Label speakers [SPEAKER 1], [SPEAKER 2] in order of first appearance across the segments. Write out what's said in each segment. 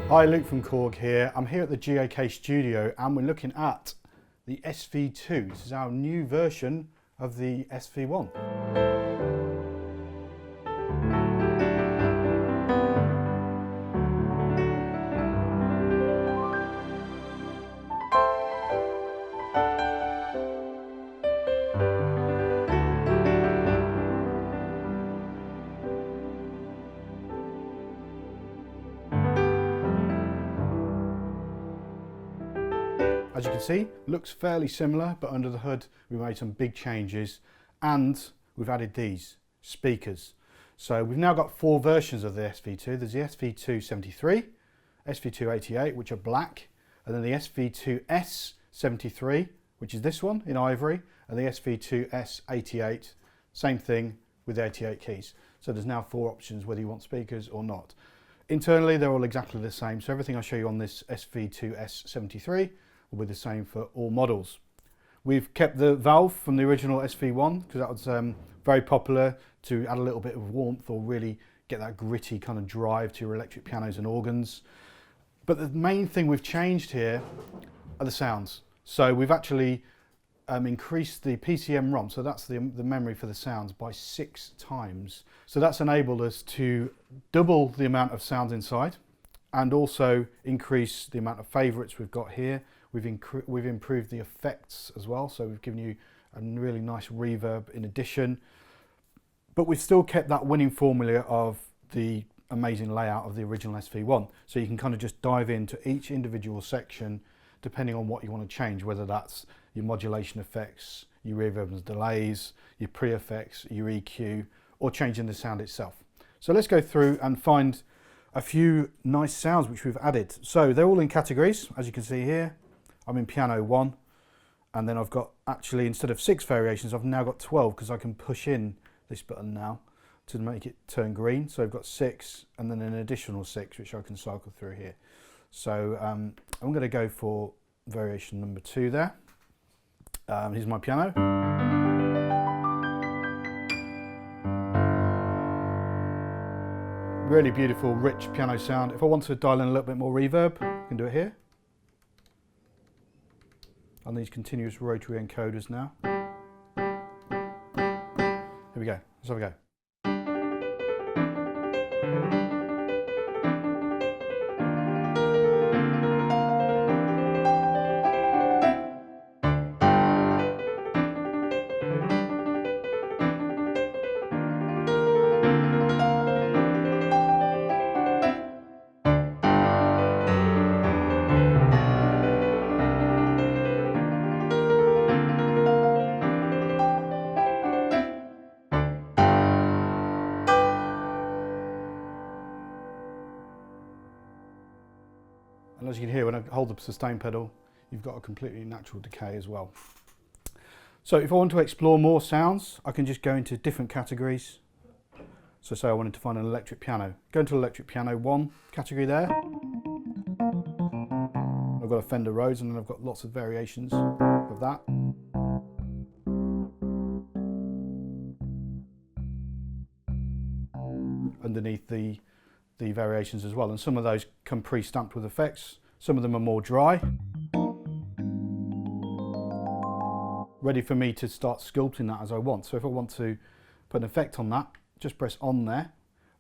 [SPEAKER 1] Hi, Luke from Korg here. I'm here at the GAK studio and we're looking at the SV2. This is our new version of the SV1. As you can see, looks fairly similar, but under the hood we made some big changes and we've added these speakers. So we've now got 4 versions of the SV2. There's the SV2 SV288, which are black, and then the SV2S 73, which is this one in ivory, and the SV2S 88, same thing with the 88 keys. So there's now 4 options whether you want speakers or not. Internally they're all exactly the same, so everything I show you on this SV2S 73 will be the same for all models. We've kept the valve from the original SV1 because that was very popular to add a little bit of warmth or really get that gritty kind of drive to your electric pianos and organs. But the main thing we've changed here are the sounds. So we've actually increased the PCM ROM, so that's the memory for the sounds, by 6 times. So that's enabled us to double the amount of sounds inside and also increase the amount of favourites we've got here. We've improved the effects as well, so we've given you a really nice reverb in addition. But we've still kept that winning formula of the amazing layout of the original SV1. So you can kind of just dive into each individual section depending on what you want to change, whether that's your modulation effects, your reverb and delays, your pre-effects, your EQ, or changing the sound itself. So let's go through and find a few nice sounds which we've added. So they're all in categories, as you can see here. I'm in piano 1, and then I've got, actually, instead of 6 variations, I've now got 12 because I can push in this button now to make it turn green. So I've got 6 and then an additional 6 which I can cycle through here. So I'm going to go for variation number 2 there. Here's my piano. Really beautiful, rich piano sound. If I want to dial in a little bit more reverb, I can do it here. On these continuous rotary encoders now. Here we go, let's have a go. And as you can hear, when I hold the sustain pedal, you've got a completely natural decay as well. So if I want to explore more sounds, I can just go into different categories. So say I wanted to find an electric piano. Go into electric piano 1 category there. I've got a Fender Rhodes and then I've got lots of variations of that. Underneath the variations as well, and some of those come pre-stamped with effects. Some of them are more dry, ready for me to start sculpting that as I want. So if I want to put an effect on that, just press on there,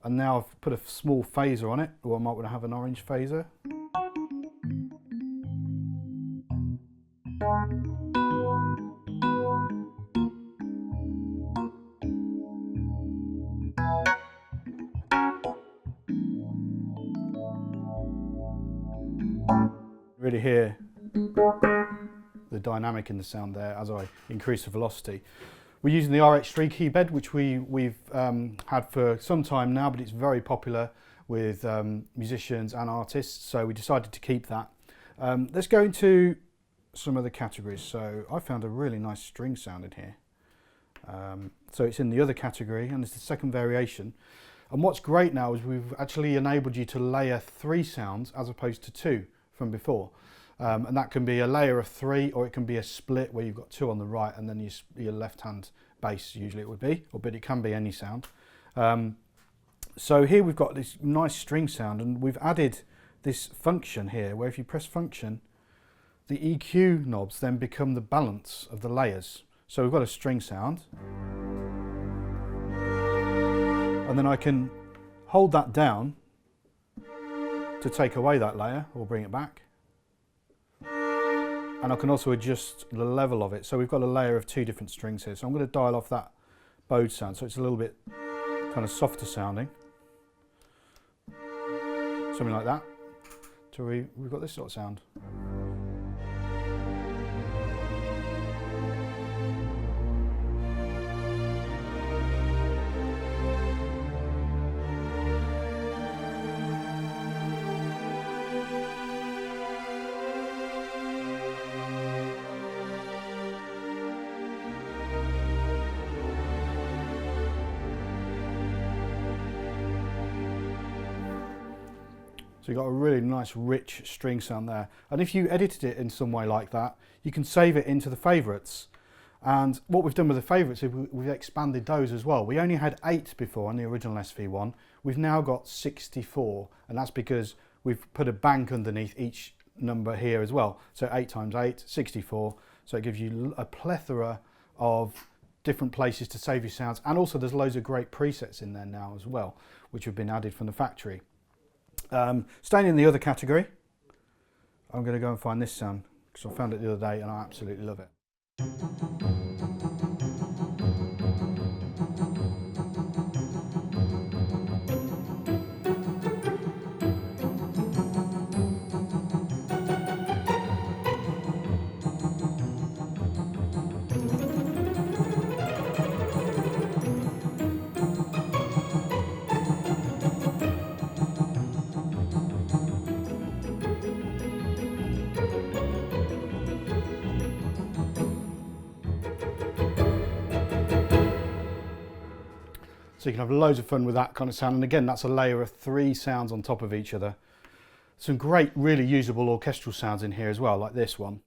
[SPEAKER 1] and now I've put a small phaser on it, or I might want to have an orange phaser. Really hear the dynamic in the sound there as I increase the velocity. We're using the RX3 keybed, which we've had for some time now, but it's very popular with musicians and artists, so we decided to keep that. Let's go into some of the categories. So I found a really nice string sound in here. So it's in the other category, and it's the second variation. And what's great now is we've actually enabled you to layer 3 sounds as opposed to 2 from before. And that can be a layer of 3, or it can be a split where you've got 2 on the right and then your left hand bass usually it would be, but it can be any sound. So here we've got this nice string sound, and we've added this function here where if you press function, the EQ knobs then become the balance of the layers. So we've got a string sound, and then I can hold that down to take away that layer or bring it back. And I can also adjust the level of it. So we've got a layer of 2 different strings here. So I'm going to dial off that bowed sound so it's a little bit kind of softer sounding. Something like that. So we've got this sort of sound. So you've got a really nice rich string sound there. And if you edited it in some way like that, you can save it into the favourites. And what we've done with the favourites is we've expanded those as well. We only had 8 before on the original SV1. We've now got 64, and that's because we've put a bank underneath each number here as well. So 8 times 8, 64. So it gives you a plethora of different places to save your sounds. And also there's loads of great presets in there now as well, which have been added from the factory. Staying in the other category, I'm going to go and find this sound because I found it the other day and I absolutely love it. So you can have loads of fun with that kind of sound. And again, that's a layer of 3 sounds on top of each other. Some great, really usable orchestral sounds in here as well, like this one.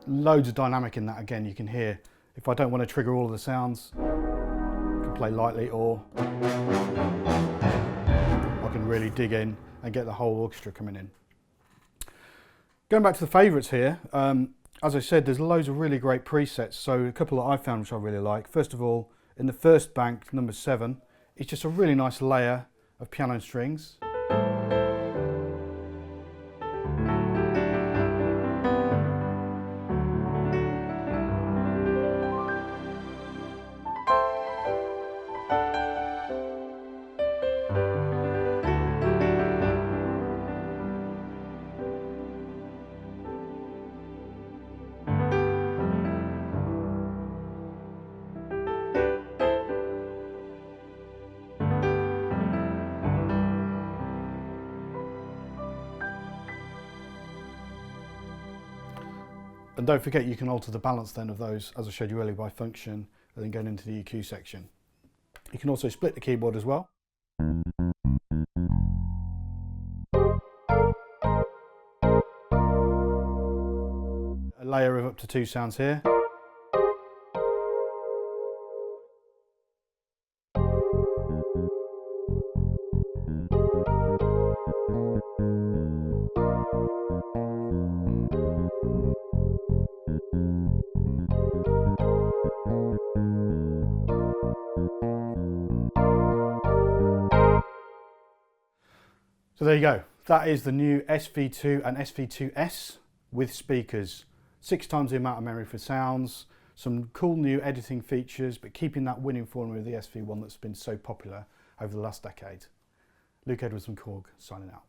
[SPEAKER 1] Loads of dynamic in that. Again, you can hear if I don't want to trigger all of the sounds, I can play lightly, or I can really dig in and get the whole orchestra coming in. Going back to the favourites here, as I said, there's loads of really great presets. So a couple that I found which I really like. First of all, in the first bank, number 7, it's just a really nice layer of piano and strings. And don't forget, you can alter the balance then of those, as I showed you earlier, by function, and then going into the EQ section. You can also split the keyboard as well. A layer of up to 2 sounds here. So there you go. That is the new SV2 and SV2S with speakers. 6 times the amount of memory for sounds, some cool new editing features, but keeping that winning formula of the SV1 that's been so popular over the last decade. Luke Edwards from Korg, signing out.